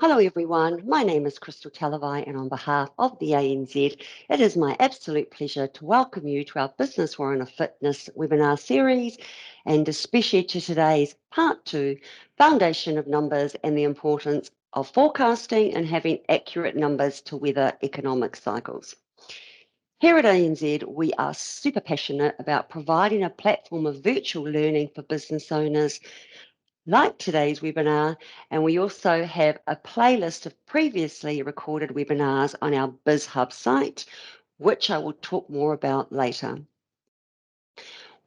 Hello everyone, my name is Crystal Talavai and on behalf of the ANZ, it is my absolute pleasure to welcome you to our Business Warrant of Fitness webinar series and especially to today's part 2, Foundation of Numbers and the Importance of Forecasting and Having Accurate Numbers to Weather Economic Cycles. Here at ANZ, we are super passionate about providing a platform of virtual learning for business owners like today's webinar, and we also have a playlist of previously recorded webinars on our BizHub site, which I will talk more about later.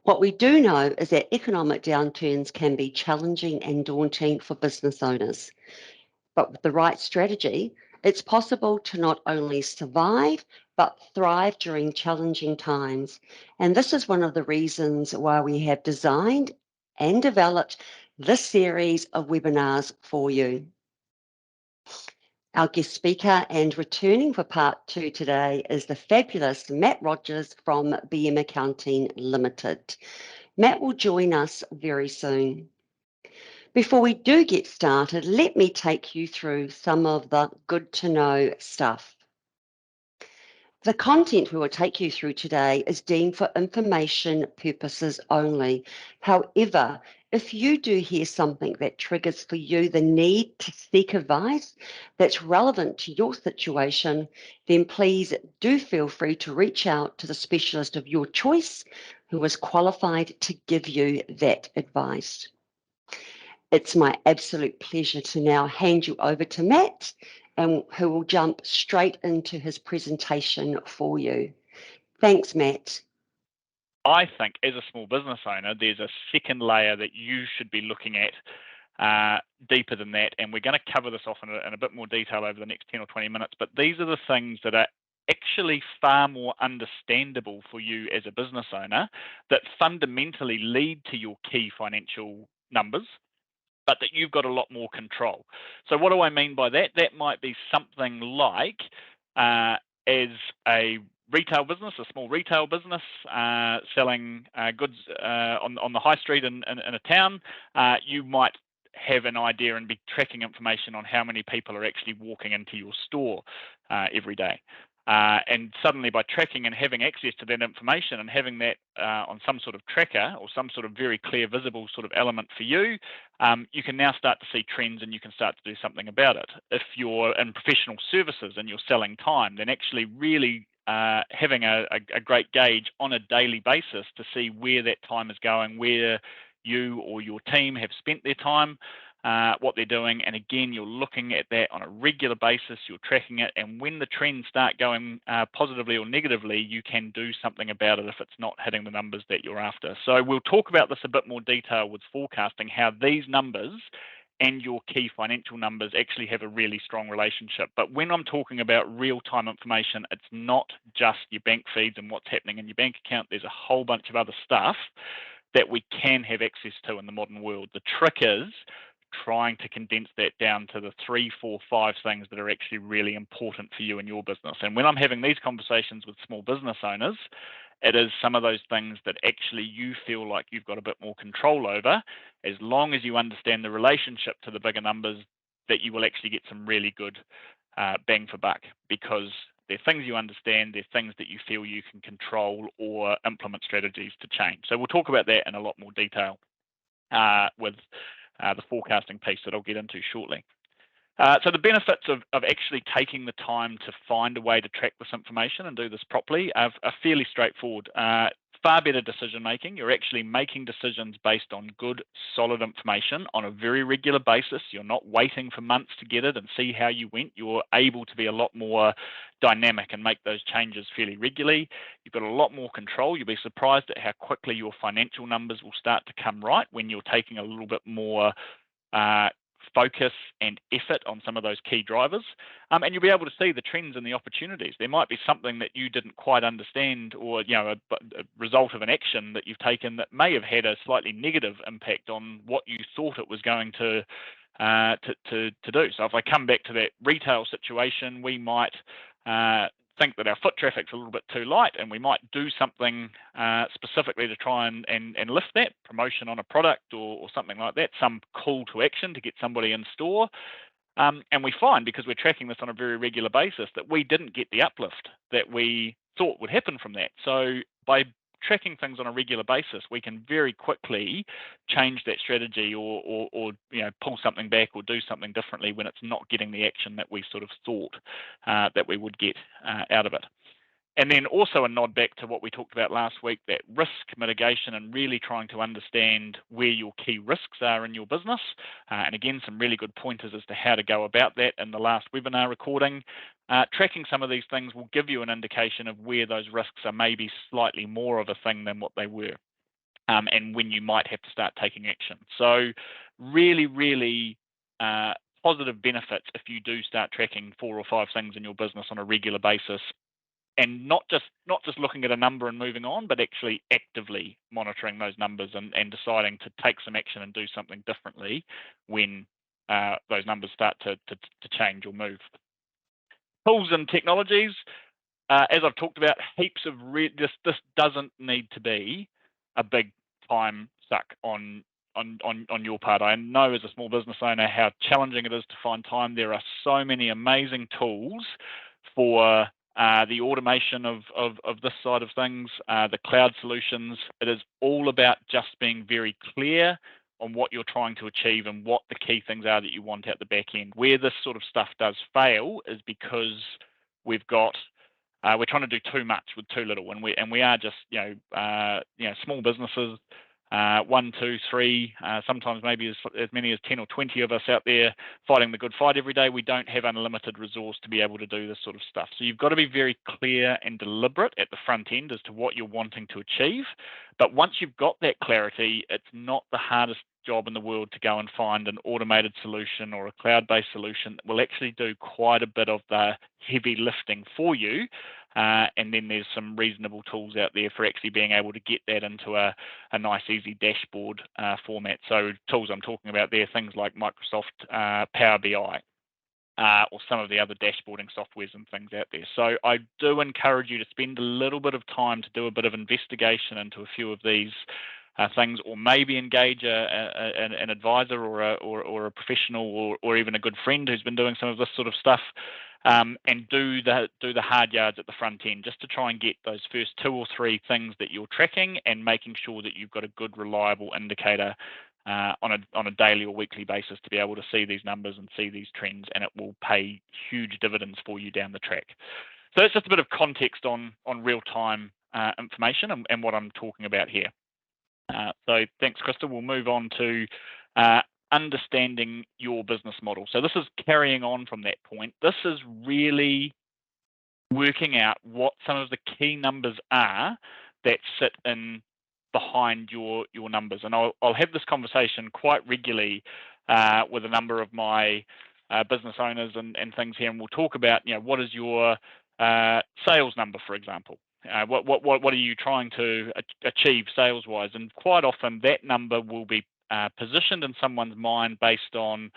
What we do know is that economic downturns can be challenging and daunting for business owners, but with the right strategy, it's possible to not only survive, but thrive during challenging times. And this is one of the reasons why we have designed and developed this series of webinars for you. Our guest speaker and returning for part 2 today is the fabulous Matt Rogers from BM Accounting Limited. Matt will join us very soon. Before we do get started, let me take you through some of the good to know stuff. The content we will take you through today is deemed for information purposes only. However, if you do hear something that triggers for you the need to seek advice that's relevant to your situation, then please do feel free to reach out to the specialist of your choice who is qualified to give you that advice. It's my absolute pleasure to now hand you over to Matt, and who will jump straight into his presentation for you. Thanks, Matt. I think as a small business owner, there's a second layer that you should be looking at deeper than that. And we're going to cover this off in a bit more detail over the next 10 or 20 minutes. But these are the things that are actually far more understandable for you as a business owner that fundamentally lead to your key financial numbers, but that you've got a lot more control. So what do I mean by that? That might be something like as a retail business, a small retail business selling goods on the high street in a town, you might have an idea and be tracking information on how many people are actually walking into your store every day. And suddenly by tracking and having access to that information and having that on some sort of tracker or some sort of very clear, visible sort of element for you, you can now start to see trends and you can start to do something about it. If you're in professional services and you're selling time, then actually really having a great gauge on a daily basis to see where that time is going, where you or your team have spent their time, what they're doing, and again, you're looking at that on a regular basis, you're tracking it, and when the trends start going positively or negatively, you can do something about it if it's not hitting the numbers that you're after. So we'll talk about this a bit more detail with forecasting, how these numbers and your key financial numbers actually have a really strong relationship. But when I'm talking about real-time information, it's not just your bank feeds and what's happening in your bank account. There's a whole bunch of other stuff that we can have access to in the modern world. The trick is trying to condense that down to the 3, 4, 5 things that are actually really important for you and your business. And when I'm having these conversations with small business owners, it is some of those things that actually you feel like you've got a bit more control over, as long as you understand the relationship to the bigger numbers, that you will actually get some really good bang for buck, because they're things you understand, they're things that you feel you can control or implement strategies to change. So we'll talk about that in a lot more detail with the forecasting piece that I'll get into shortly. So the benefits of actually taking the time to find a way to track this information and do this properly are fairly straightforward. Far better decision making. You're actually making decisions based on good, solid information on a very regular basis. You're not waiting for months to get it and see how you went. You're able to be a lot more dynamic and make those changes fairly regularly. You've got a lot more control. You'll be surprised at how quickly your financial numbers will start to come right when you're taking a little bit more focus and effort on some of those key drivers, and you'll be able to see the trends and the opportunities. There might be something that you didn't quite understand, or a result of an action that you've taken that may have had a slightly negative impact on what you thought it was going to do. So if I come back to that retail situation, we might think that our foot traffic's a little bit too light, and we might do something specifically to try and lift that promotion on a product or something like that, some call to action to get somebody in store. And we find, because we're tracking this on a very regular basis, that we didn't get the uplift that we thought would happen from that. So by tracking things on a regular basis, we can very quickly change that strategy or pull something back or do something differently when it's not getting the action that we sort of thought that we would get out of it. And then also a nod back to what we talked about last week, that risk mitigation and really trying to understand where your key risks are in your business. And again, some really good pointers as to how to go about that in the last webinar recording. Tracking some of these things will give you an indication of where those risks are maybe slightly more of a thing than what they were, and when you might have to start taking action. So really, really positive benefits if you do start tracking 4 or 5 things in your business on a regular basis, and not just looking at a number and moving on, but actually actively monitoring those numbers and deciding to take some action and do something differently when those numbers start to change or move. Tools and technologies, as I've talked about, heaps of this doesn't need to be a big time suck on your part. I know as a small business owner how challenging it is to find time. There are so many amazing tools for the automation of this side of things, the cloud solutions. It is all about just being very clear on what you're trying to achieve and what the key things are that you want out the back end. Where this sort of stuff does fail is because we're trying to do too much with too little, and we are just small businesses, 1, 2, 3, sometimes maybe as many as 10 or 20 of us out there fighting the good fight every day. We don't have unlimited resource to be able to do this sort of stuff. So you've got to be very clear and deliberate at the front end as to what you're wanting to achieve. But once you've got that clarity, it's not the hardest job in the world to go and find an automated solution or a cloud-based solution that will actually do quite a bit of the heavy lifting for you. And then there's some reasonable tools out there for actually being able to get that into a nice, easy dashboard format. So tools I'm talking about there, things like Microsoft Power BI, or some of the other dashboarding softwares and things out there. So I do encourage you to spend a little bit of time to do a bit of investigation into a few of these things, or maybe engage an advisor or a professional or even a good friend who's been doing some of this sort of stuff, and do the hard yards at the front end, just to try and get those first 2 or 3 things that you're tracking and making sure that you've got a good, reliable indicator on a daily or weekly basis to be able to see these numbers and see these trends, and it will pay huge dividends for you down the track. So that's just a bit of context on real-time information and what I'm talking about here. So thanks, Krista. We'll move on to understanding your business model. So this is carrying on from that point. This is really working out what some of the key numbers are that sit in behind your numbers. And I'll have this conversation quite regularly with a number of my business owners and things here, and we'll talk about, what is your sales number, for example. What are you trying to achieve sales-wise? And quite often that number will be positioned in someone's mind based on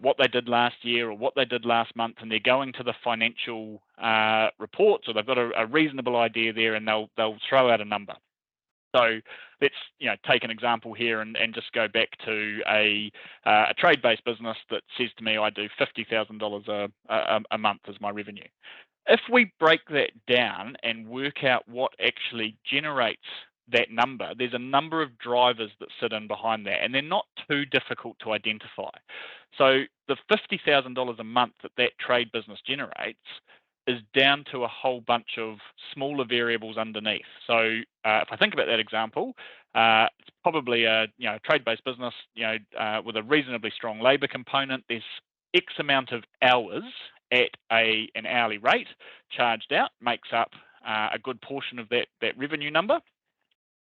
what they did last year or what they did last month, and they're going to the financial reports, or they've got a reasonable idea there, and they'll throw out a number. So let's take an example here and just go back to a trade-based business that says to me, I do $50,000 a month as my revenue. If we break that down and work out what actually generates that number, there's a number of drivers that sit in behind that, and they're not too difficult to identify. So the $50,000 a month that trade business generates is down to a whole bunch of smaller variables underneath. So if I think about that example, it's probably a trade-based business, with a reasonably strong labour component. There's X amount of hours at an hourly rate charged out, makes up a good portion of that revenue number.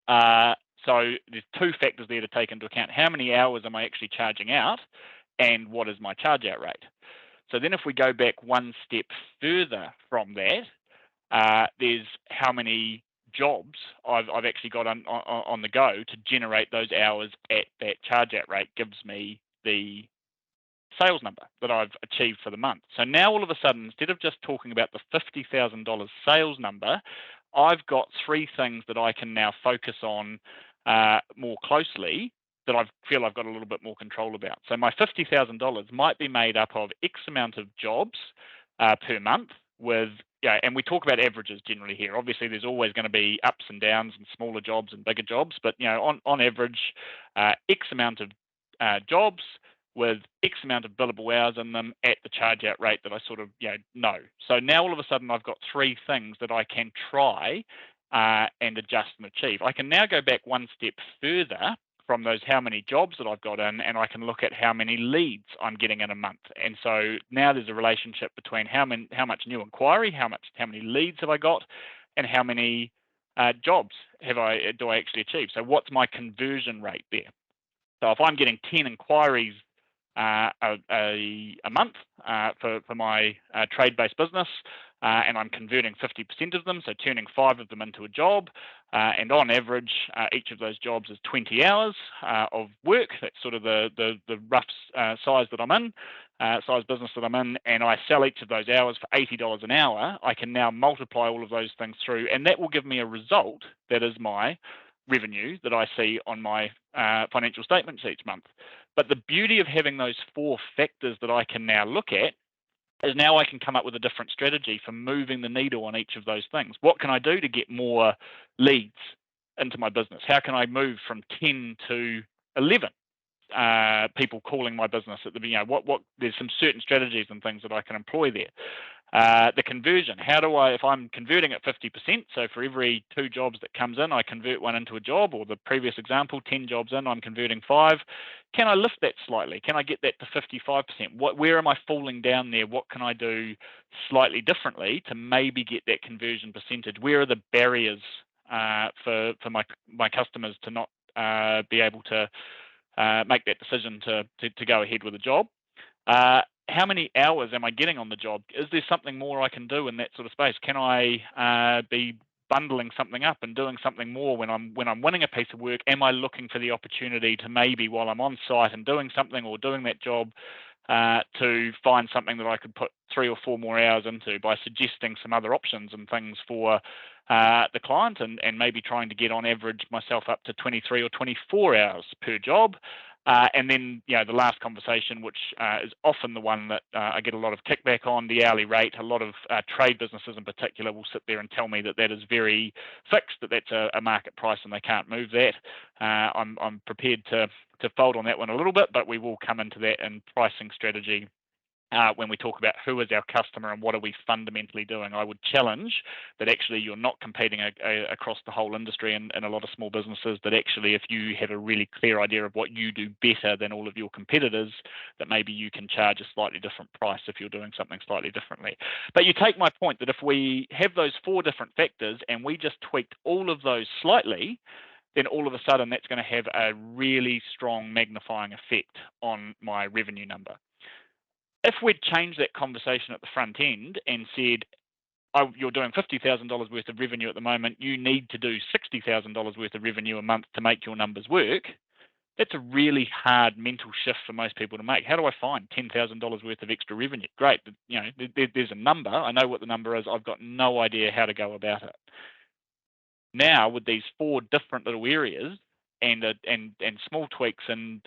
So there's 2 factors there to take into account. How many hours am I actually charging out, and what is my charge out rate? So then if we go back one step further from that, there's how many jobs I've actually got on the go to generate those hours at that charge out rate, gives me the sales number that I've achieved for the month. So now all of a sudden, instead of just talking about the $50,000 sales number, I've got 3 things that I can now focus on more closely that I feel I've got a little bit more control about. So my $50,000 might be made up of X amount of jobs per month with, and we talk about averages generally here. Obviously, there's always going to be ups and downs and smaller jobs and bigger jobs, but on average, X amount of jobs with X amount of billable hours in them at the charge out rate that I sort of know. So now all of a sudden I've got three things that I can try and adjust and achieve. I can now go back one step further from those how many jobs that I've got in, and I can look at how many leads I'm getting in a month. And so now there's a relationship between how much new inquiry, how many leads have I got, and how many jobs do I actually achieve. So what's my conversion rate there? So if I'm getting 10 inquiries a month for my trade-based business, and I'm converting 50% of them, so turning 5 of them into a job, and on average, each of those jobs is 20 hours of work. That's sort of the rough size that I'm in, size business that I'm in, and I sell each of those hours for $80 an hour. I can now multiply all of those things through, and that will give me a result that is my revenue that I see on my financial statements each month. But the beauty of having those 4 factors that I can now look at is now I can come up with a different strategy for moving the needle on each of those things. What can I do to get more leads into my business? How can I move from 10 to 11 people calling my business at the what there's some certain strategies and things that I can employ there. The conversion, if I'm converting at 50%, so for every 2 jobs that comes in, I convert 1 into a job, or the previous example, 10 jobs in, I'm converting 5. Can I lift that slightly? Can I get that to 55%? Where am I falling down there? What can I do slightly differently to maybe get that conversion percentage? Where are the barriers for my customers to not be able to make that decision to go ahead with a job? How many hours am I getting on the job? Is there something more I can do in that sort of space? Can I be bundling something up and doing something more when I'm winning a piece of work? Am I looking for the opportunity to maybe while I'm on site and doing something or doing that job to find something that I could put 3 or 4 more hours into by suggesting some other options and things for the client, and maybe trying to get on average myself up to 23 or 24 hours per job. And then, the last conversation, which is often the one that I get a lot of kickback on, the hourly rate. A lot of trade businesses in particular will sit there and tell me that is very fixed, that's a market price and they can't move that. I'm prepared to fold on that one a little bit, but we will come into that in pricing strategy when we talk about who is our customer and what are we fundamentally doing. I would challenge that actually you're not competing across the whole industry and a lot of small businesses, that actually if you have a really clear idea of what you do better than all of your competitors, that maybe you can charge a slightly different price if you're doing something slightly differently. But you take my point that if we have those 4 different factors and we just tweaked all of those slightly, then all of a sudden that's going to have a really strong magnifying effect on my revenue number. If we'd changed that conversation at the front end and said, oh, you're doing $50,000 worth of revenue at the moment, you need to do $60,000 worth of revenue a month to make your numbers work, that's a really hard mental shift for most people to make. How do I find $10,000 worth of extra revenue? Great, there's a number. I know what the number is. I've got no idea how to go about it. Now, with these 4 different little areas and small tweaks and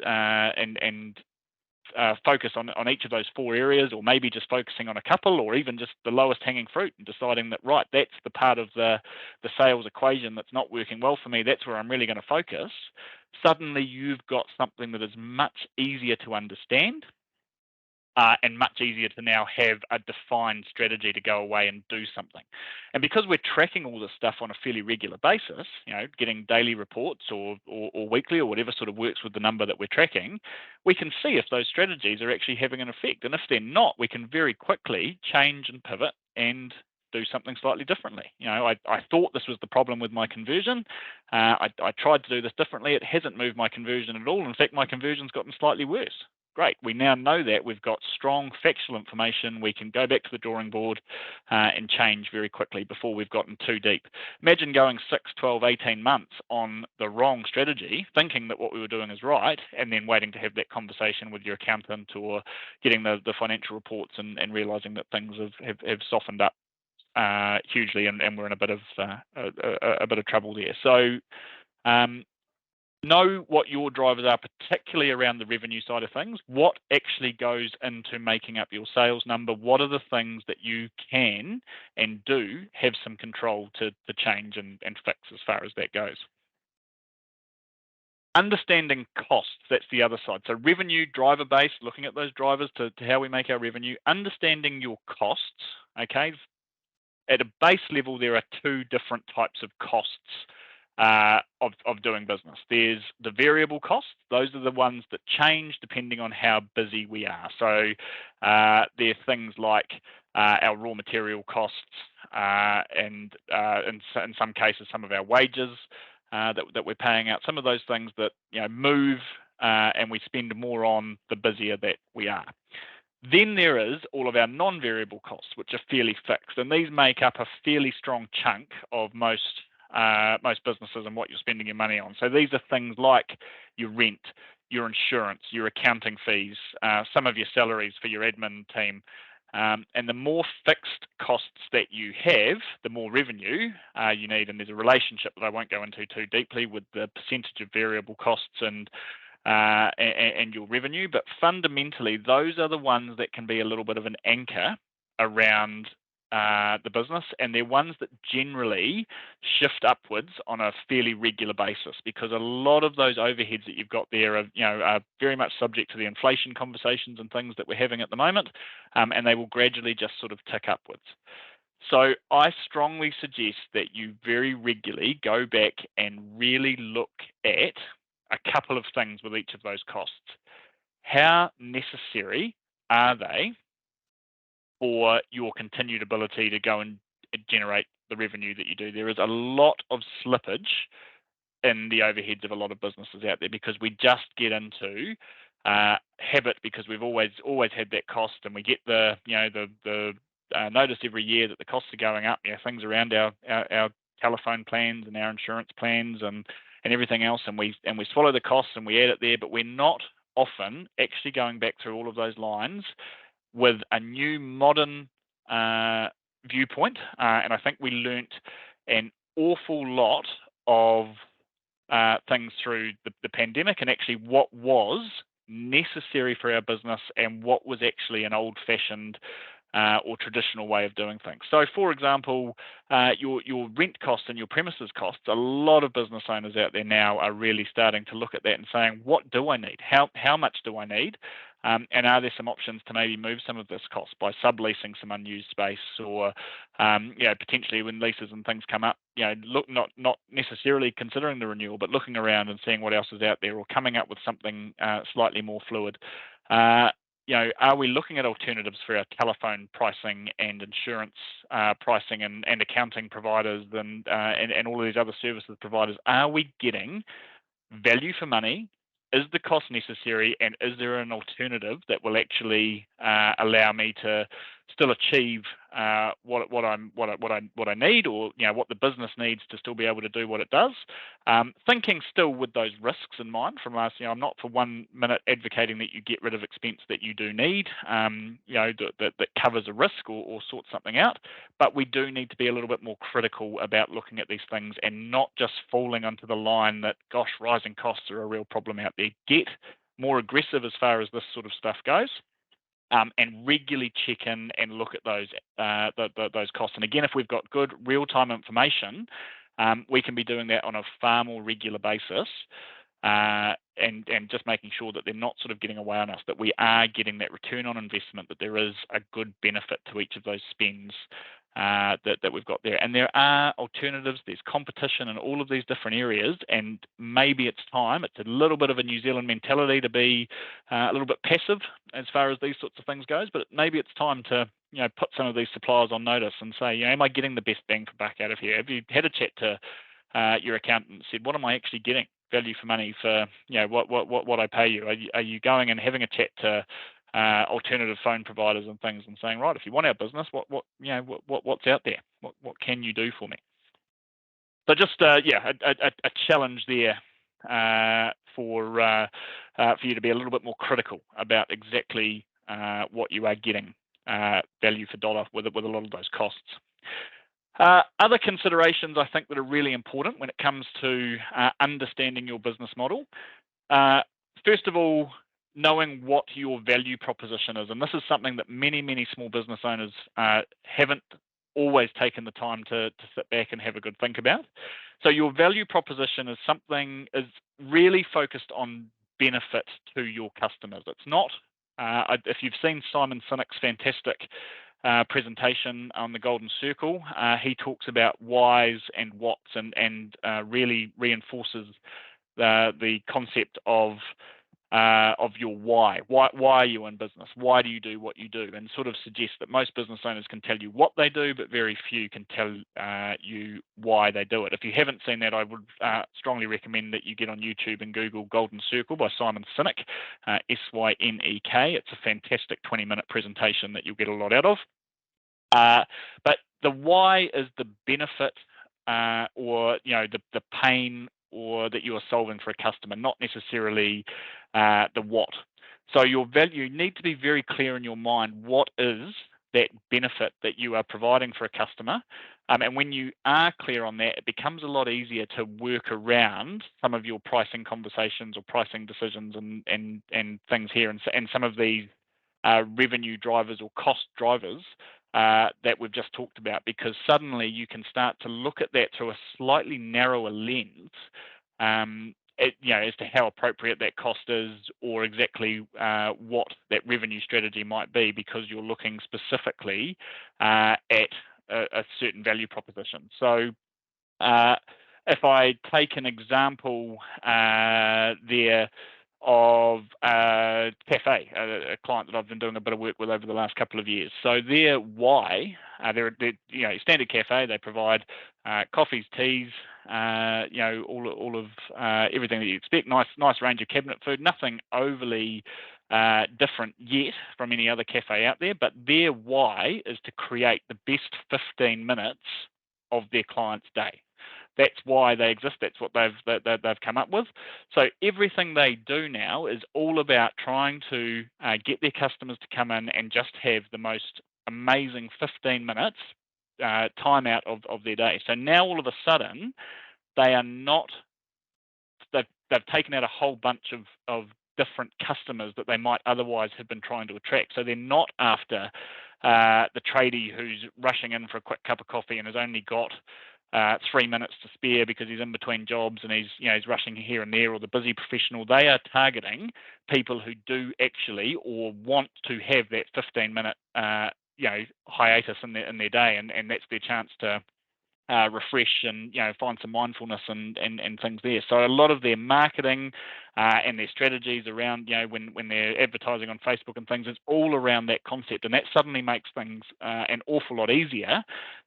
focus on each of those 4 areas, or maybe just focusing on a couple, or even just the lowest hanging fruit and deciding that, right, that's the part of the sales equation that's not working well for me, that's where I'm really going to focus. Suddenly you've got something that is much easier to understand and much easier to now have a defined strategy to go away and do something. And because we're tracking all this stuff on a fairly regular basis, getting daily reports or weekly or whatever sort of works with the number that we're tracking, we can see if those strategies are actually having an effect. And if they're not, we can very quickly change and pivot and do something slightly differently. I thought this was the problem with my conversion. I tried to do this differently. It hasn't moved my conversion at all. In fact, my conversion's gotten slightly worse. Great, we now know that. We've got strong factual information. We can go back to the drawing board and change very quickly before we've gotten too deep. Imagine going 6, 12, 18 months on the wrong strategy, thinking that what we were doing is right, and then waiting to have that conversation with your accountant or getting the financial reports and realising that things have softened up hugely, and we're in a bit of trouble there. So know what your drivers are, particularly around the revenue side of things. What actually goes into making up your sales number? What are the things that you can and do have some control to change and fix as far as that goes? Understanding costs, that's the other side. So revenue, driver base, looking at those drivers to how we make our revenue, understanding your costs, okay? At a base level, there are two different types of costs of doing business. There's the variable costs. Those are the ones that change depending on how busy we are. So they're things like our raw material costs and in some cases, some of our wages that we're paying out. Some of those things that move and we spend more on the busier that we are. Then there is all of our non-variable costs, which are fairly fixed, and these make up a fairly strong chunk of most businesses and what you're spending your money on. So these are things like your rent, your insurance, your accounting fees, some of your salaries for your admin team. And the more fixed costs that you have, the more revenue you need. And there's a relationship that I won't go into too deeply with the percentage of variable costs and your revenue, but fundamentally those are the ones that can be a little bit of an anchor around the business, and they're ones that generally shift upwards on a fairly regular basis, because a lot of those overheads that you've got there are very much subject to the inflation conversations and things that we're having at the moment, and they will gradually just sort of tick upwards. So I strongly suggest that you very regularly go back and really look at a couple of things with each of those costs. How necessary are they for your continued ability to go and generate the revenue that you do? There is a lot of slippage in the overheads of a lot of businesses out there because we just get into habit, because we've always had that cost, and we get the notice every year that the costs are going up. Things around our telephone plans and our insurance plans and everything else, and we swallow the costs and we add it there, but we're not often actually going back through all of those lines with a new modern viewpoint. And I think we learnt an awful lot of things through the pandemic, and actually what was necessary for our business and what was actually an old-fashioned or traditional way of doing things. So, for example, your rent costs and your premises costs, a lot of business owners out there now are really starting to look at that and saying, what do I need? How much do I need? And are there some options to maybe move some of this cost by subleasing some unused space, or potentially when leases and things come up, look not necessarily considering the renewal, but looking around and seeing what else is out there, or coming up with something slightly more fluid. Are we looking at alternatives for our telephone pricing and insurance pricing and accounting providers and all of these other services providers? Are we getting value for money? Is the cost necessary, and is there an alternative that will actually allow me to still achieve what I need, or what the business needs to still be able to do what it does? Thinking still with those risks in mind from us. I'm not for 1 minute advocating that you get rid of expense that you do need, that covers a risk or sorts something out. But we do need to be a little bit more critical about looking at these things and not just falling onto the line that, gosh, rising costs are a real problem out there. Get more aggressive as far as this sort of stuff goes. And regularly check in and look at those costs. And again, if we've got good real-time information, we can be doing that on a far more regular basis, and just making sure that they're not sort of getting away on us, that we are getting that return on investment, that there is a good benefit to each of those spends that we've got there. And there are alternatives, there's competition in all of these different areas, and maybe it's a little bit of a New Zealand mentality to be a little bit passive as far as these sorts of things goes, but maybe it's time to put some of these suppliers on notice and say, am I getting the best bang for buck out of here? Have you had a chat to your accountant and said, what am I actually getting value for money for what I pay you? Are you going and having a chat to alternative phone providers and things and saying, right, if you want our business, what's out there? What can you do for me? So just a challenge there for you to be a little bit more critical about exactly what you are getting value for dollar with a lot of those costs. Other considerations I think that are really important when it comes to understanding your business model. First of all, knowing what your value proposition is. And this is something that many small business owners haven't always taken the time to sit back and have a good think about. So your value proposition is really focused on benefit to your customers. It's not, if you've seen Simon Sinek's fantastic presentation on the Golden Circle, he talks about whys and whats and really reinforces the concept of your why. Why are you in business? Why do you do what you do? And sort of suggests that most business owners can tell you what they do, but very few can tell you why they do it. If you haven't seen that, I would strongly recommend that you get on YouTube and Google Golden Circle by Simon Sinek, S-Y-N-E-K. It's a fantastic 20-minute presentation that you'll get a lot out of. But the why is the benefit or the pain or that you are solving for a customer, not necessarily the what. So your value, you need to be very clear in your mind what is that benefit that you are providing for a customer. And when you are clear on that, it becomes a lot easier to work around some of your pricing conversations or pricing decisions and things here and some of these revenue drivers or cost drivers that we've just talked about, because suddenly you can start to look at that through a slightly narrower lens as to how appropriate that cost is or exactly what that revenue strategy might be, because you're looking specifically at a certain value proposition. So if I take an example there of a cafe, a client that I've been doing a bit of work with over the last couple of years. So their why, they're standard cafe. They provide coffees, teas, all of everything that you expect. Nice range of cabinet food. Nothing overly different yet from any other cafe out there. But their why is to create the best 15 minutes of their client's day. That's why they exist. That's what they've come up with. So everything they do now is all about trying to get their customers to come in and just have the most amazing 15 minutes time out of their day. So now all of a sudden they are not. They've taken out a whole bunch of different customers that they might otherwise have been trying to attract. So they're not after the tradie who's rushing in for a quick cup of coffee and has only got 3 minutes to spare because he's in between jobs and he's rushing here and there, or the busy professional. They are targeting people who do actually or want to have that 15-minute hiatus in their day, and that's their chance to refresh and find some mindfulness and things there. So a lot of their marketing and their strategies around when they're advertising on Facebook and things, it's all around that concept, and that suddenly makes things an awful lot easier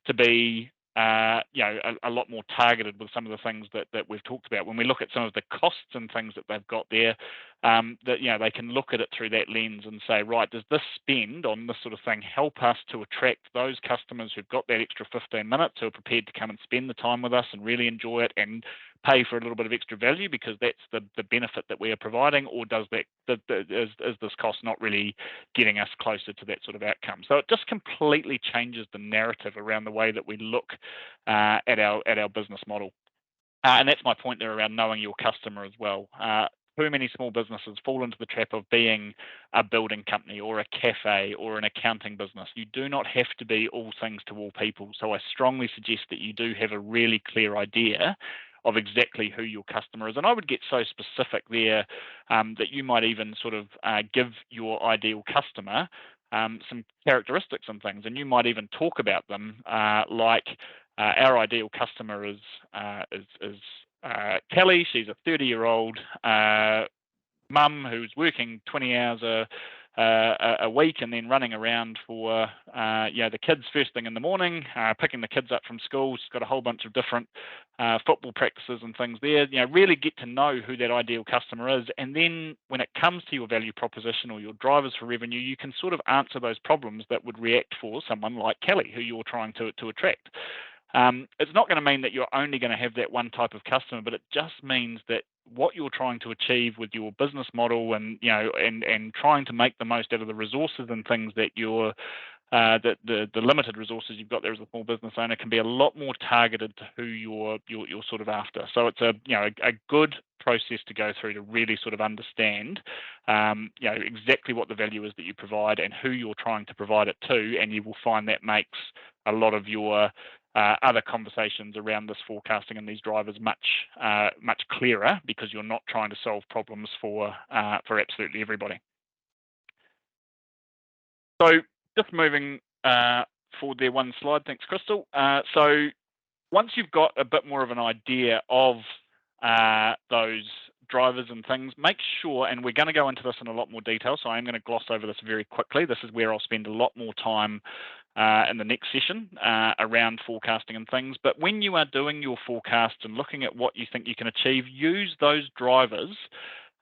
to be a lot more targeted with some of the things that we've talked about. When we look at some of the costs and things that they've got there, that they can look at it through that lens and say, right, does this spend on this sort of thing help us to attract those customers who've got that extra 15 minutes, who are prepared to come and spend the time with us and really enjoy it and pay for a little bit of extra value because that's the benefit that we are providing, or does is this cost not really getting us closer to that sort of outcome? So it just completely changes the narrative around the way that we look at our business model. And that's my point there around knowing your customer as well. Too many small businesses fall into the trap of being a building company or a cafe or an accounting business. You do not have to be all things to all people. So I strongly suggest that you do have a really clear idea of exactly who your customer is. And I would get so specific there that you might even sort of give your ideal customer some characteristics and things, and you might even talk about them like our ideal customer is Kelly. She's a 30-year-old mum who's working 20 hours a week and then running around for the kids first thing in the morning, picking the kids up from school. She's got a whole bunch of different football practices and things there. Really get to know who that ideal customer is, and then when it comes to your value proposition or your drivers for revenue, you can sort of answer those problems that would react for someone like Kelly, who you're trying to attract. It's not going to mean that you're only going to have that one type of customer, but it just means that what you're trying to achieve with your business model and trying to make the most out of the resources and things that you're the limited resources you've got there as a small business owner can be a lot more targeted to who you're sort of after. So it's a good process to go through to really sort of understand exactly what the value is that you provide and who you're trying to provide it to, and you will find that makes a lot of your other conversations around this forecasting and these drivers much clearer, because you're not trying to solve problems for absolutely everybody. So just moving forward there one slide, thanks Crystal. So once you've got a bit more of an idea of those drivers and things, make sure, and we're going to go into this in a lot more detail, so I'm going to gloss over this very quickly. This is where I'll spend a lot more time in the next session around forecasting and things. But when you are doing your forecasts and looking at what you think you can achieve, use those drivers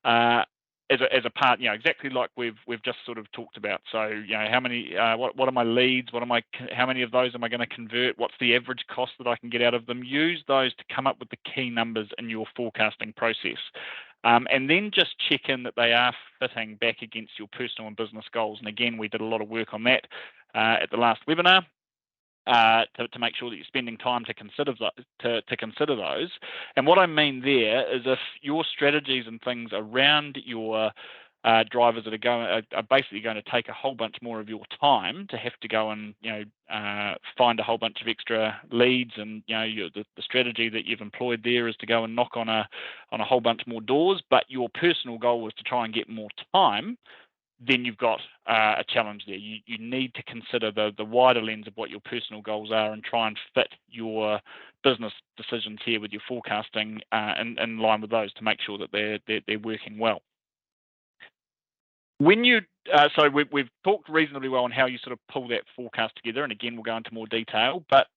as a part, exactly like we've just sort of talked about. So, how many, what are my leads? How many of those am I going to convert? What's the average cost that I can get out of them? Use those to come up with the key numbers in your forecasting process. And then just check in that they are fitting back against your personal and business goals. And again, we did a lot of work on that at the last webinar. To make sure that you're spending time to consider those. And what I mean there is, if your strategies and things around your drivers that are basically going to take a whole bunch more of your time to have to go and find a whole bunch of extra leads, and the strategy that you've employed there is to go and knock on a whole bunch more doors, but your personal goal is to try and get more time, then you've got a challenge there. You need to consider the wider lens of what your personal goals are and try and fit your business decisions here with your forecasting in line with those to make sure that they're working well. When you so we've talked reasonably well on how you sort of pull that forecast together, and again we'll go into more detail, but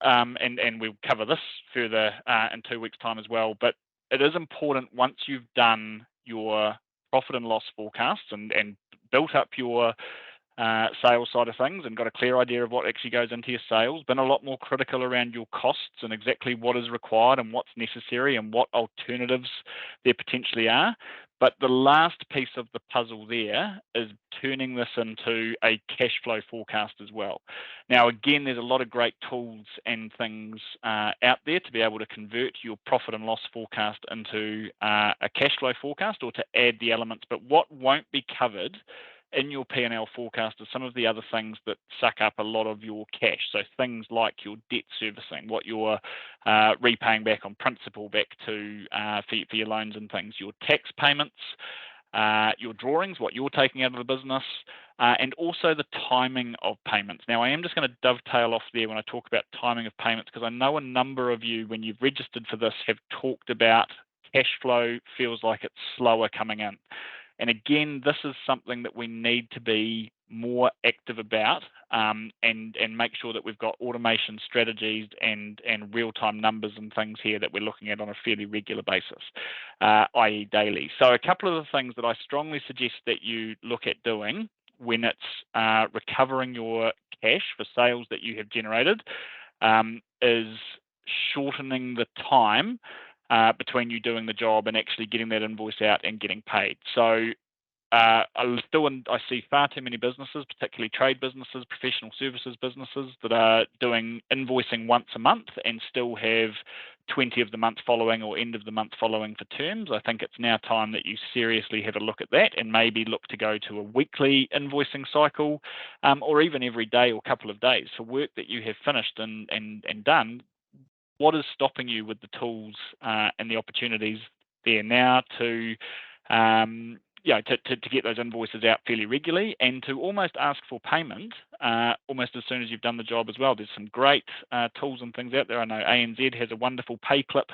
and we'll cover this further in 2 weeks' time as well. But it is important, once you've done your profit and loss forecasts and built up your sales side of things and got a clear idea of what actually goes into your sales, been a lot more critical around your costs and exactly what is required and what's necessary and what alternatives there potentially are. But the last piece of the puzzle there is turning this into a cash flow forecast as well. Now, again, there's a lot of great tools and things out there to be able to convert your profit and loss forecast into a cash flow forecast, or to add the elements. But what won't be covered in your P&L forecast are some of the other things that suck up a lot of your cash. So things like your debt servicing, what you're repaying back on principal back to for your loans and things, your tax payments, your drawings, what you're taking out of the business, and also the timing of payments. Now, I am just going to dovetail off there when I talk about timing of payments, because I know a number of you, when you've registered for this, have talked about cash flow feels like it's slower coming in. And again, this is something that we need to be more active about, and make sure that we've got automation strategies and real-time numbers and things here that we're looking at on a fairly regular basis, i.e. daily. So a couple of the things that I strongly suggest that you look at doing when it's recovering your cash for sales that you have generated is shortening the time between you doing the job and actually getting that invoice out and getting paid. So I see far too many businesses, particularly trade businesses, professional services businesses, that are doing invoicing once a month and still have 20 of the month following or end of the month following for terms. I think it's now time that you seriously have a look at that and maybe look to go to a weekly invoicing cycle, or even every day or couple of days for work that you have finished and done. What is stopping you with the tools and the opportunities there now to get those invoices out fairly regularly, and to almost ask for payment almost as soon as you've done the job as well? There's some great tools and things out there. I know ANZ has a wonderful pay clip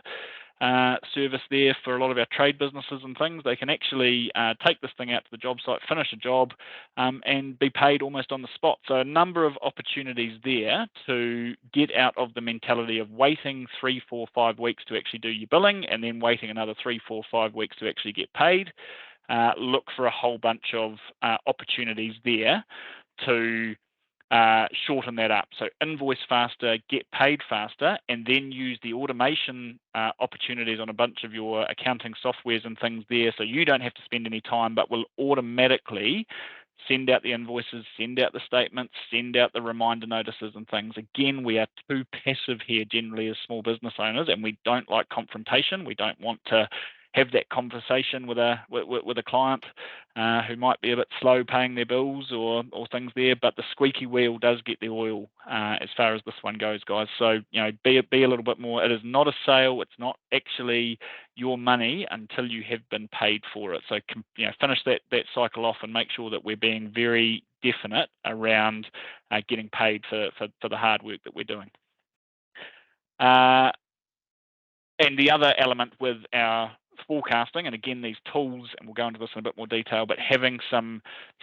service there for a lot of our trade businesses and things. They can actually take this thing out to the job site, finish a job, and be paid almost on the spot. So a number of opportunities there to get out of the mentality of waiting 3, 4, 5 weeks to actually do your billing, and then waiting another 3, 4, 5 weeks to actually get paid. Look for a whole bunch of opportunities there to shorten that up. So invoice faster, get paid faster, and then use the automation opportunities on a bunch of your accounting softwares and things there, so you don't have to spend any time, but will automatically send out the invoices, send out the statements, send out the reminder notices and things. Again, we are too passive here generally as small business owners, and we don't like confrontation. We don't want to have that conversation with a client who might be a bit slow paying their bills or things there. But the squeaky wheel does get the oil as far as this one goes, guys. So be a little bit more. It is not a sale. It's not actually your money until you have been paid for it. So finish that cycle off and make sure that we're being very definite around getting paid for the hard work that we're doing. And the other element with our forecasting, and again, these tools, and we'll go into this in a bit more detail, but having some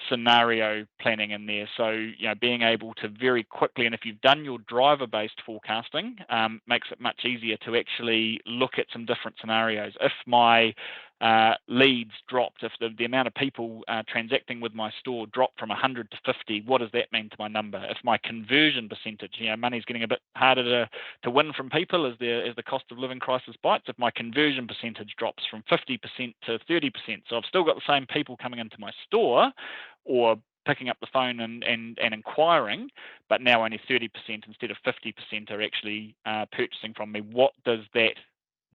scenario planning in there. So, being able to very quickly, and if you've done your driver-based forecasting, makes it much easier to actually look at some different scenarios. If my leads dropped, if the amount of people transacting with my store dropped from 100 to 50, what does that mean to my number? If my conversion percentage, money's getting a bit harder to win from people as the cost of living crisis bites, if my conversion percentage drops from 50% to 30%, so I've still got the same people coming into my store or picking up the phone and inquiring, but now only 30% instead of 50% are actually purchasing from me, what does that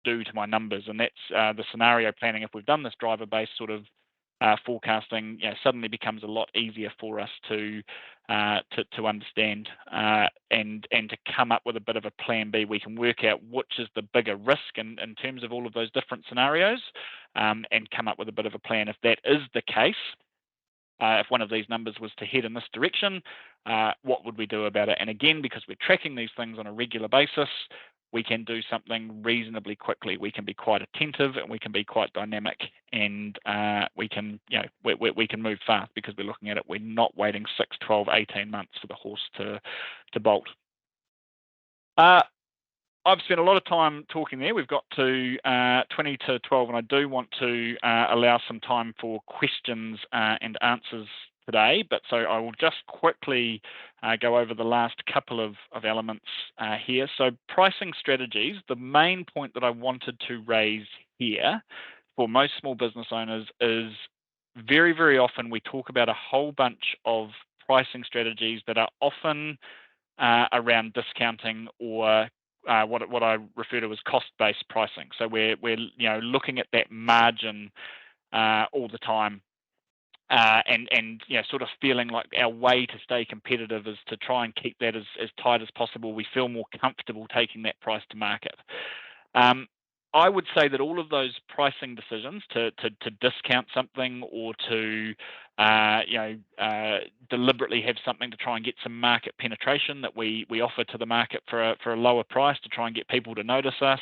do to my numbers? And that's the scenario planning. If we've done this driver-based sort of forecasting, suddenly becomes a lot easier for us to understand and to come up with a bit of a plan B. We can work out which is the bigger risk in terms of all of those different scenarios, and come up with a bit of a plan. If that is the case, if one of these numbers was to head in this direction, what would we do about it? And again, because we're tracking these things on a regular basis, we can do something reasonably quickly. We can be quite attentive and we can be quite dynamic, and we can move fast because we're looking at it. We're not waiting 6, 12, 18 months for the horse to bolt. I've spent a lot of time talking there. We've got to 20 to 12, and I do want to allow some time for questions and answers today. But so I will just quickly go over the last couple of elements here. So pricing strategies, the main point that I wanted to raise here for most small business owners is very, very often we talk about a whole bunch of pricing strategies that are often around discounting or what I refer to as cost-based pricing. So we're looking at that margin all the time, and sort of feeling like our way to stay competitive is to try and keep that as tight as possible. We feel more comfortable taking that price to market. I would say that all of those pricing decisions to discount something or to deliberately have something to try and get some market penetration that we offer to the market for a lower price to try and get people to notice us,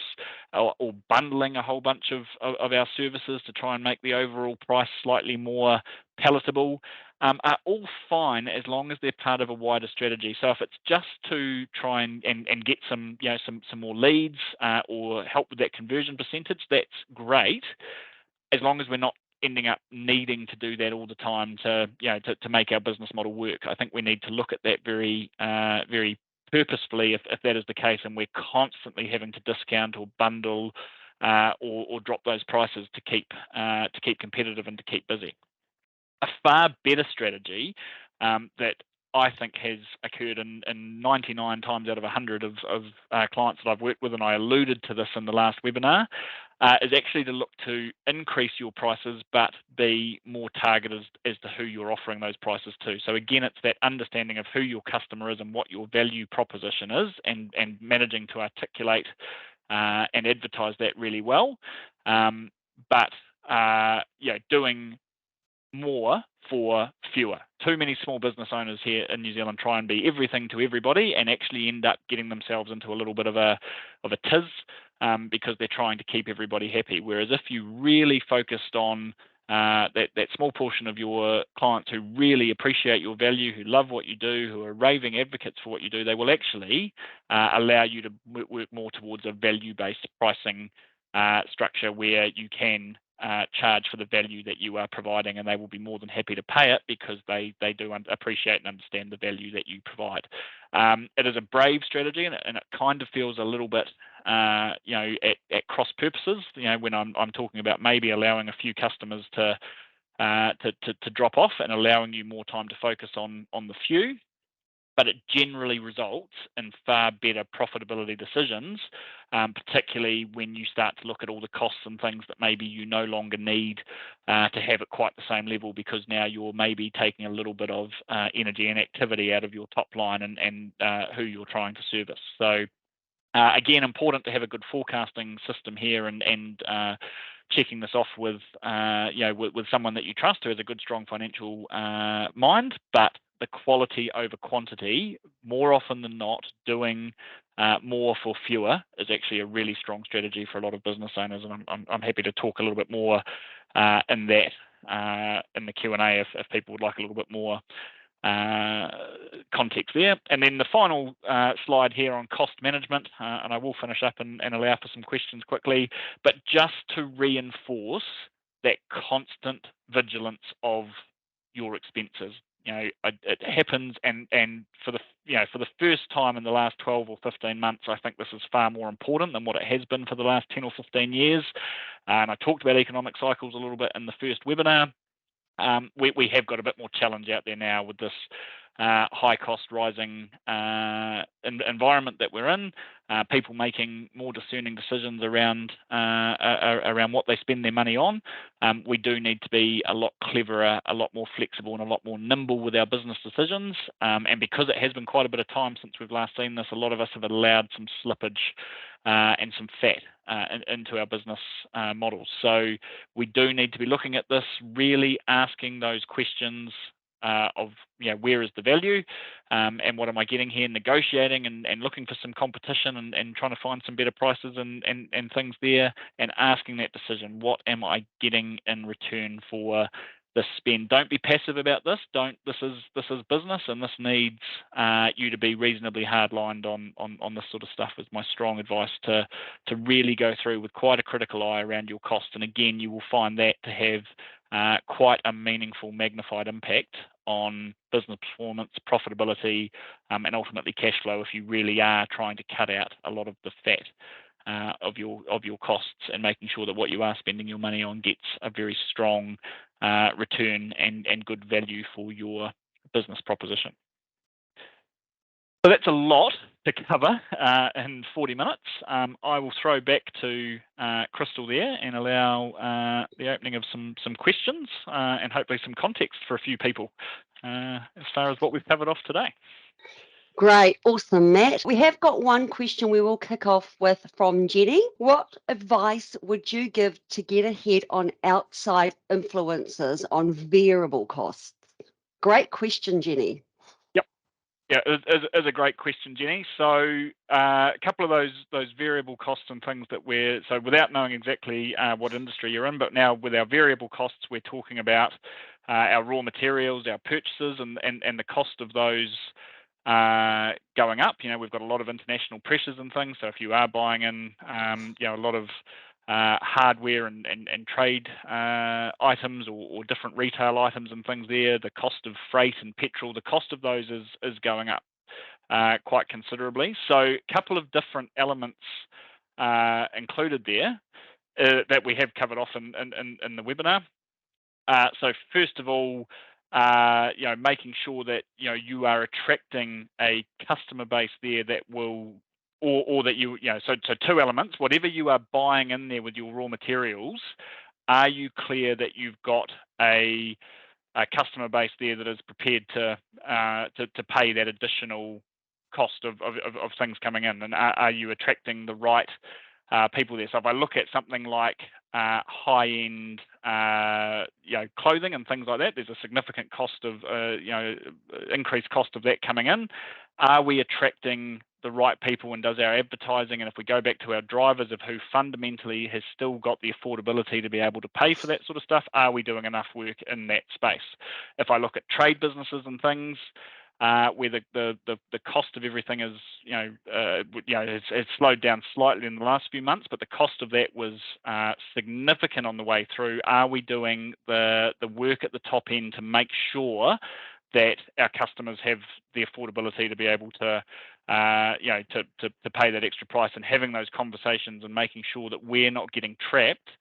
or bundling a whole bunch of our services to try and make the overall price slightly more palatable, are all fine as long as they're part of a wider strategy. So if it's just to try and get some more leads or help with that conversion percentage, that's great, as long as we're not ending up needing to do that all the time to make our business model work. I think we need to look at that very very purposefully if that is the case, and we're constantly having to discount or bundle or drop those prices to keep competitive and to keep busy. A far better strategy that I think has occurred in 99 times out of 100 of clients that I've worked with, and I alluded to this in the last webinar, is actually to look to increase your prices but be more targeted as to who you're offering those prices to. So again, it's that understanding of who your customer is and what your value proposition is, and managing to articulate and advertise that really well, but doing more for fewer. Too many small business owners here in New Zealand try and be everything to everybody and actually end up getting themselves into a little bit of a tiz because they're trying to keep everybody happy. Whereas if you really focused on that small portion of your clients who really appreciate your value, who love what you do, who are raving advocates for what you do, they will actually allow you to work more towards a value-based pricing structure where you can charge for the value that you are providing, and they will be more than happy to pay it because they do appreciate and understand the value that you provide. It is a brave strategy, and it kind of feels a little bit at cross purposes, when I'm talking about maybe allowing a few customers to to drop off and allowing you more time to focus on the few. But it generally results in far better profitability decisions, particularly when you start to look at all the costs and things that maybe you no longer need to have at quite the same level, because now you're maybe taking a little bit of energy and activity out of your top line and who you're trying to service. So again, important to have a good forecasting system here and checking this off with with someone that you trust who has a good, strong financial mind. But the quality over quantity, more often than not, doing more for fewer is actually a really strong strategy for a lot of business owners, and I'm happy to talk a little bit more in that in the Q&A if people would like a little bit more context there. And then the final slide here on cost management, and I will finish up and allow for some questions quickly, but just to reinforce that constant vigilance of your expenses. It happens, and for the first time in the last 12 or 15 months, I think this is far more important than what it has been for the last 10 or 15 years. And I talked about economic cycles a little bit in the first webinar. We have got a bit more challenge out there now with this high cost rising environment that we're in, people making more discerning decisions around what they spend their money on. We do need to be a lot cleverer, a lot more flexible, and a lot more nimble with our business decisions. And because it has been quite a bit of time since we've last seen this, a lot of us have allowed some slippage and some fat into our business models. So we do need to be looking at this, really asking those questions of where is the value, and what am I getting here, negotiating and looking for some competition and trying to find some better prices and things there, and asking that decision, what am I getting in return for the spend? Don't be passive about this. This is business, and this needs you to be reasonably hard-lined on this sort of stuff, is my strong advice, to really go through with quite a critical eye around your cost. And again, you will find that to have quite a meaningful magnified impact on business performance, profitability, and ultimately cash flow, if you really are trying to cut out a lot of the fat of your costs, and making sure that what you are spending your money on gets a very strong return and good value for your business proposition. So that's a lot to cover in 40 minutes. I will throw back to Crystal there and allow the opening of some questions and hopefully some context for a few people as far as what we've covered off today. Great, awesome, Matt. We have got one question we will kick off with from Jenny. What advice would you give to get ahead on outside influences on variable costs? Great question, Jenny. Yeah, it's a great question, Jenny. So a couple of those variable costs and things that so without knowing exactly what industry you're in, but now with our variable costs, we're talking about our raw materials, our purchases, and the cost of those going up. We've got a lot of international pressures and things. So if you are buying in, a lot of hardware and trade items or different retail items and things there, the cost of freight and petrol, the cost of those is going up quite considerably. So a couple of different elements included there that we have covered off in the webinar. So first of all, making sure that you are attracting a customer base there that will, or that so two elements. Whatever you are buying in there with your raw materials, are you clear that you've got a customer base there that is prepared to pay that additional cost of things coming in, and are you attracting the right people there? So if I look at something like high-end clothing and things like that, there's a significant cost of increased cost of that coming in. Are we attracting the right people, and does our advertising, and if we go back to our drivers of who fundamentally has still got the affordability to be able to pay for that sort of stuff, are we doing enough work in that space? If I look at trade businesses and things, where the cost of everything is it's slowed down slightly in the last few months, but the cost of that was significant on the way through. Are we doing the work at the top end to make sure that our customers have the affordability to be able to pay that extra price, and having those conversations and making sure that we're not getting trapped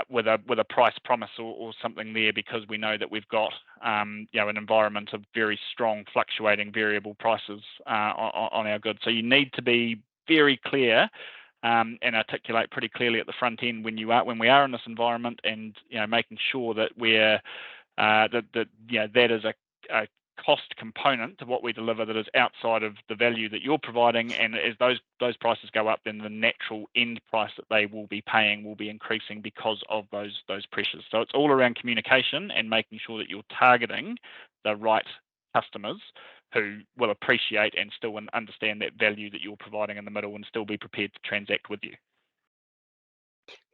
with a price promise or something there, because we know that we've got an environment of very strong fluctuating variable prices on our goods. So you need to be very clear and articulate pretty clearly at the front end when we are in this environment, and making sure that we're that is a cost component to what we deliver that is outside of the value that you're providing, and as those prices go up, then the natural end price that they will be paying will be increasing because of those pressures. So it's all around communication and making sure that you're targeting the right customers who will appreciate and still understand that value that you're providing in the middle, and still be prepared to transact with you.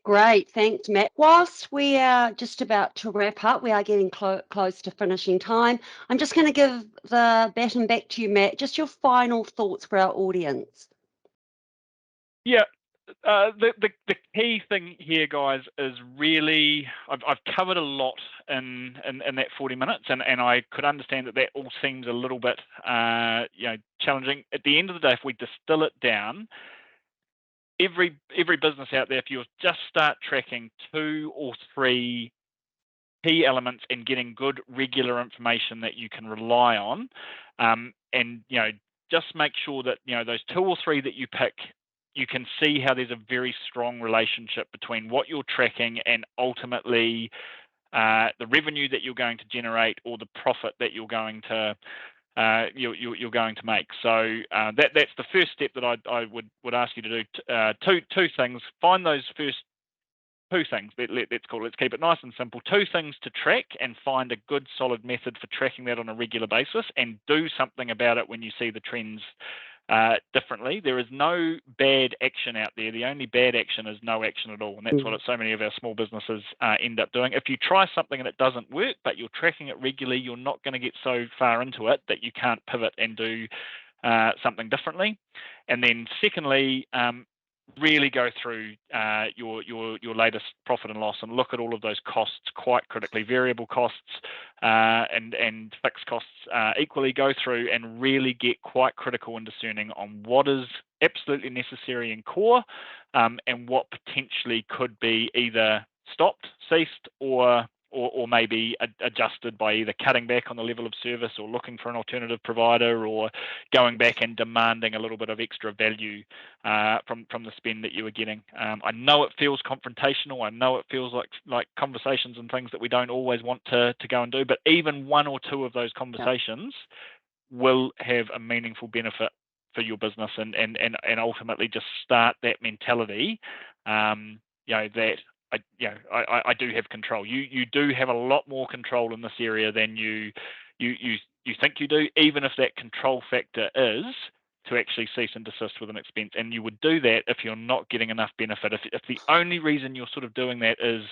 Great, thanks, Matt. Whilst we are just about to wrap up, we are getting close to finishing time. I'm just going to give the baton back to you, Matt. Just your final thoughts for our audience. Yeah, the key thing here, guys, is really I've covered a lot in that 40 minutes, and I could understand that all seems a little bit challenging. At the end of the day, if we distill it down, every business out there, if you just start tracking 2 or 3 key elements and getting good regular information that you can rely on, and just make sure that those 2 or 3 that you pick, you can see how there's a very strong relationship between what you're tracking and ultimately the revenue that you're going to generate, or the profit that you're going to make. So that's the first step that I would ask you to do. Two things. Find those first 2 things. Let's keep it nice and simple. 2 things to track, and find a good solid method for tracking that on a regular basis, and do something about it when you see the trends differently. There is no bad action out there. The only bad action is no action at all, and that's what so many of our small businesses end up doing. If you try something and it doesn't work, but you're tracking it regularly, you're not going to get so far into it that you can't pivot and do something differently. And then secondly, really go through your latest profit and loss, and look at all of those costs quite critically, variable costs and fixed costs equally. Go through and really get quite critical and discerning on what is absolutely necessary and core, and what potentially could be either stopped, ceased, or maybe adjusted by either cutting back on the level of service, or looking for an alternative provider, or going back and demanding a little bit of extra value from the spend that you were getting. I know it feels confrontational. I know it feels like conversations and things that we don't always want to go and do, but even 1 or 2 of those conversations will have a meaningful benefit for your business, and ultimately just start that mentality that I do have control. You do have a lot more control in this area than you think you do, even if that control factor is to actually cease and desist with an expense. And you would do that if you're not getting enough benefit. If the only reason you're sort of doing that is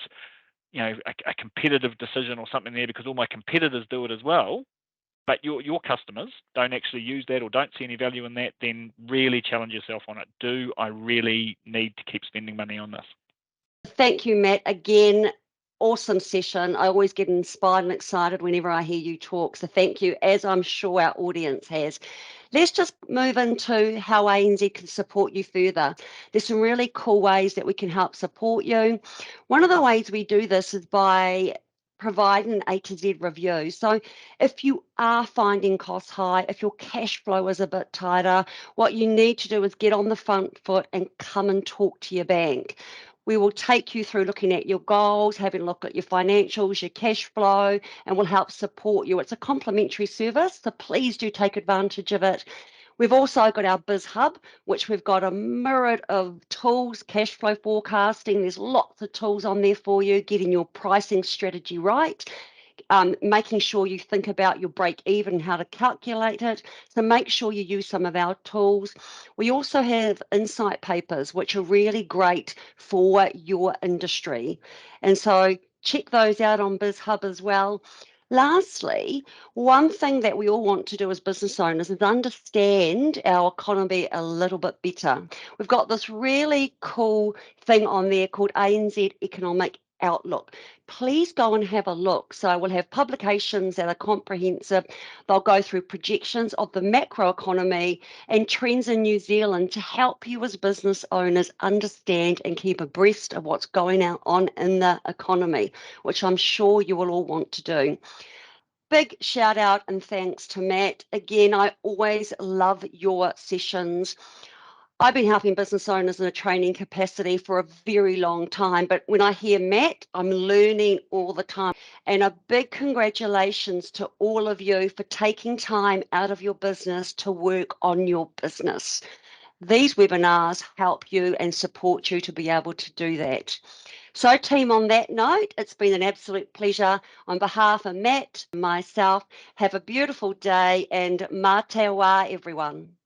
a competitive decision or something there, because all my competitors do it as well, but your customers don't actually use that or don't see any value in that, then really challenge yourself on it. Do I really need to keep spending money on this? Thank you, Matt. Again, awesome session. I always get inspired and excited whenever I hear you talk. So thank you, as I'm sure our audience has. Let's just move into how ANZ can support you further. There's some really cool ways that we can help support you. One of the ways we do this is by providing an A to Z review. So if you are finding costs high, if your cash flow is a bit tighter, what you need to do is get on the front foot and come and talk to your bank. We will take you through looking at your goals, having a look at your financials, your cash flow, and we'll help support you. It's a complimentary service, so please do take advantage of it. We've also got our Biz Hub, which we've got a myriad of tools, cash flow forecasting. There's lots of tools on there for you, getting your pricing strategy right. Making sure you think about your break even, how to calculate it. So make sure you use some of our tools. We also have insight papers, which are really great for your industry. And so check those out on BizHub as well. Lastly, one thing that we all want to do as business owners is understand our economy a little bit better. We've got this really cool thing on there called ANZ Economic outlook. Please go and have a look. So we'll have publications that are comprehensive. They'll go through projections of the macroeconomy and trends in New Zealand to help you as business owners understand and keep abreast of what's going on in the economy, which I'm sure you will all want to do. Big shout out and thanks to Matt. Again, I always love your sessions. I've been helping business owners in a training capacity for a very long time, but when I hear Matt, I'm learning all the time. And a big congratulations to all of you for taking time out of your business to work on your business. These webinars help you and support you to be able to do that. So, team, on that note, it's been an absolute pleasure. On behalf of Matt and myself, have a beautiful day and mā te wā, everyone.